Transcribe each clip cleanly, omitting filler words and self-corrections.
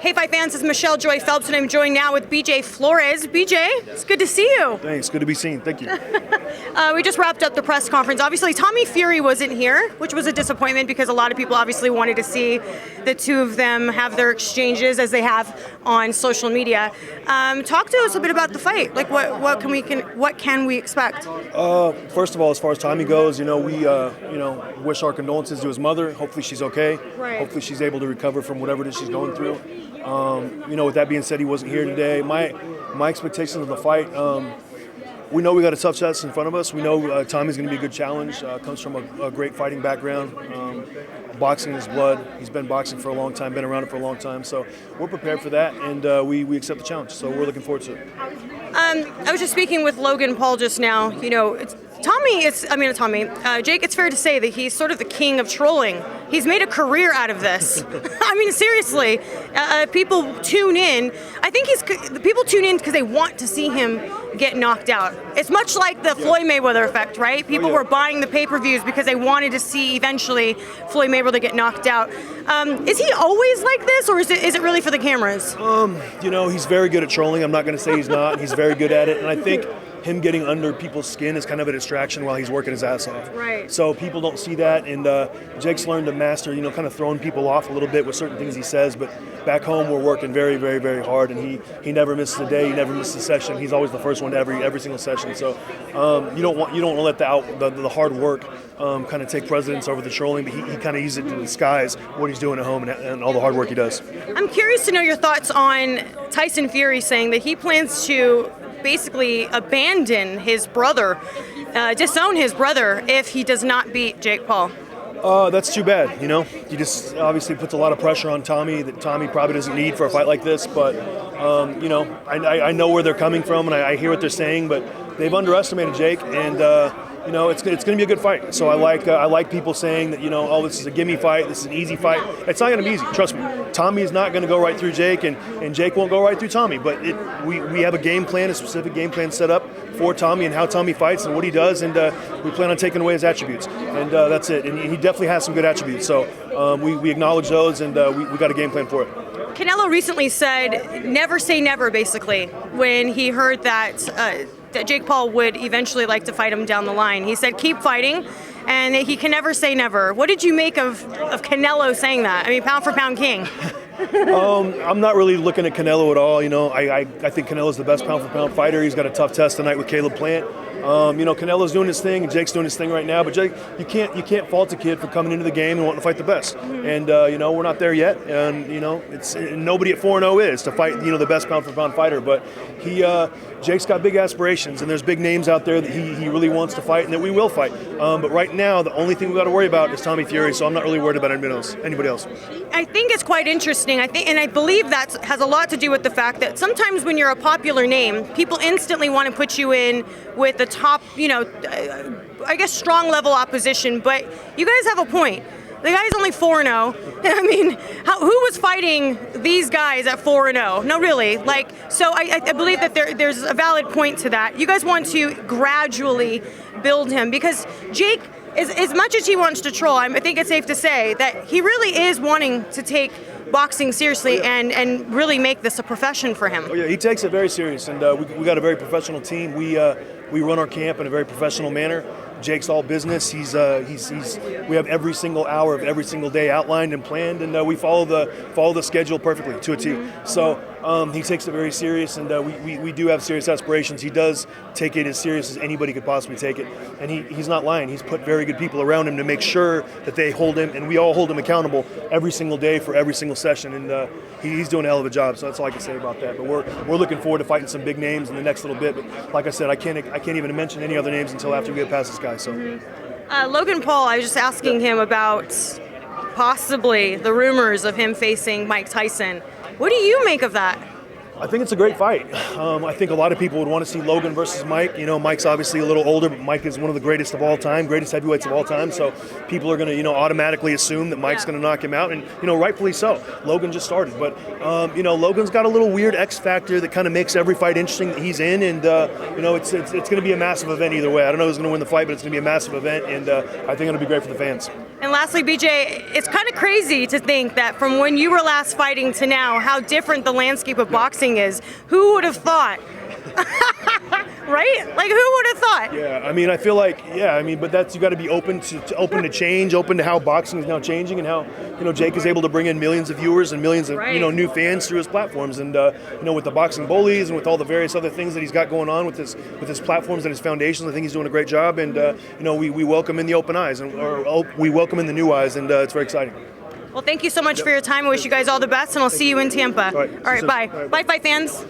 Hey, Fight fans, it's Michelle Joy Phelps, and I'm joined now with BJ Flores. BJ, it's good to see you. Thanks, good to be seen. Thank you. We just wrapped up the press conference. Obviously, Tommy Fury wasn't here, which was a disappointment because a lot of people obviously wanted to see the two of them have their exchanges as they have on social media. Talk to us a bit about the fight. Like, what can we expect? First of all, as far as Tommy goes, we wish our condolences to his mother. Hopefully she's okay. Right. Hopefully she's able to recover from whatever it is she's going through. With that being said, he wasn't here today. My expectations of the fight, we know we got a tough test in front of us. We know Tommy's going to be a good challenge. Comes from a great fighting background. Boxing in his blood. He's been boxing for a long time, been around it for a long time. So we're prepared for that, and we accept the challenge. So we're looking forward to it. I was just speaking with Logan Paul just now. Jake, it's fair to say that he's sort of the king of trolling. He's made a career out of this. I mean, seriously, people tune in. I think people tune in because they want to see him get knocked out. It's much like the Floyd Mayweather effect, right? People were buying the pay-per-views because they wanted to see eventually Floyd Mayweather get knocked out. Is he always like this, or is it really for the cameras? He's very good at trolling. I'm not going to say he's not. He's very good at it, and I think him getting under people's skin is kind of a distraction while he's working his ass off. Right. So people don't see that, and Jake's learned to master, kind of throwing people off a little bit with certain things he says, but back home we're working very, very, very hard, and he never misses a day, he never misses a session. He's always the first one to every single session. So you don't want to let the hard work kind of take precedence over the trolling, but he kind of uses it to disguise what he's doing at home and all the hard work he does. I'm curious to know your thoughts on Tyson Fury saying that he plans to basically abandon his brother, disown his brother if he does not beat Jake Paul. That's too bad. He just obviously puts a lot of pressure on Tommy that Tommy probably doesn't need for a fight like this. But I know where they're coming from, and I hear what they're saying. But they've underestimated Jake, and it's going to be a good fight. So I like people saying that this is a gimme fight, this is an easy fight. It's not going to be easy. Trust me. Tommy is not going to go right through Jake, and Jake won't go right through Tommy. But we have a specific game plan set up for Tommy and how Tommy fights and what he does, and we plan on taking away his attributes, and that's it. And he definitely has some good attributes. So we acknowledge those, and we got a game plan for it. Canelo recently said, "Never say never," basically, when he heard that Jake Paul would eventually like to fight him down the line. He said, "Keep fighting," and he can never say never. What did you make of Canelo saying that? I mean, pound for pound king. I'm not really looking at Canelo at all. I think Canelo's the best pound for pound fighter. He's got a tough test tonight with Caleb Plant. Canelo's doing his thing, and Jake's doing his thing right now. But Jake, you can't fault a kid for coming into the game and wanting to fight the best. Mm-hmm. And we're not there yet. And it's nobody at 4-0 is to fight the best pound for pound fighter. But Jake's got big aspirations, and there's big names out there that he really wants to fight and that we will fight. But right now, the only thing we got to worry about is Tommy Fury. So I'm not really worried about anybody else. I think it's quite interesting. I believe that has a lot to do with the fact that sometimes when you're a popular name, people instantly want to put you in with the top, strong level opposition. But you guys have a point. The guy's only 4-0. I mean, who was fighting these guys at 4-0? No, really. So I believe that there's a valid point to that. You guys want to gradually build him because Jake, as much as he wants to troll, I think it's safe to say that he really is wanting to take boxing seriously and really make this a profession for him. Oh yeah, he takes it very serious, and we got a very professional team. We run our camp in a very professional manner. Jake's all business. We have every single hour of every single day outlined and planned, and we follow the schedule perfectly to a T. So he takes it very serious, and we do have serious aspirations. He does take it as serious as anybody could possibly take it, and he's not lying. He's put very good people around him to make sure that they hold him, and we all hold him accountable every single day for every single session, and he's doing a hell of a job. So that's all I can say about that. But we're looking forward to fighting some big names in the next little bit. But like I said, I can't even mention any other names until after we get past this guy. So Logan Paul, I was just asking him about possibly the rumors of him facing Mike Tyson. What do you make of that? I think it's a great fight. I think a lot of people would want to see Logan versus Mike. Mike's obviously a little older, but Mike is one of the greatest of all time, greatest heavyweights of all time. So people are going to, automatically assume that Mike's going to knock him out, and rightfully so. Logan just started, but Logan's got a little weird X factor that kind of makes every fight interesting that he's in, and it's going to be a massive event either way. I don't know who's going to win the fight, but it's going to be a massive event, and I think it'll be great for the fans. And lastly, BJ, it's kind of crazy to think that from when you were last fighting to now, how different the landscape of boxing is. Who would have thought? Right? Like, who would have thought? Yeah, I mean, I feel like, but that's, you got to be open to change, open to how boxing is now changing, and how, Jake is able to bring in millions of viewers and millions of, new fans through his platforms, and with the boxing bullies and with all the various other things that he's got going on with his platforms and his foundations. I think he's doing a great job, and we welcome in the open eyes, we welcome in the new eyes, and it's very exciting. Well, thank you so much for your time. I wish you guys all the best, and I'll see you in Tampa. All right, bye. Bye, Fight fans.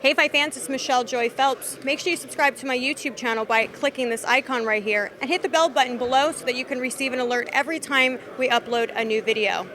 Hey Fight fans, it's Michelle Joy Phelps. Make sure you subscribe to my YouTube channel by clicking this icon right here and hit the bell button below so that you can receive an alert every time we upload a new video.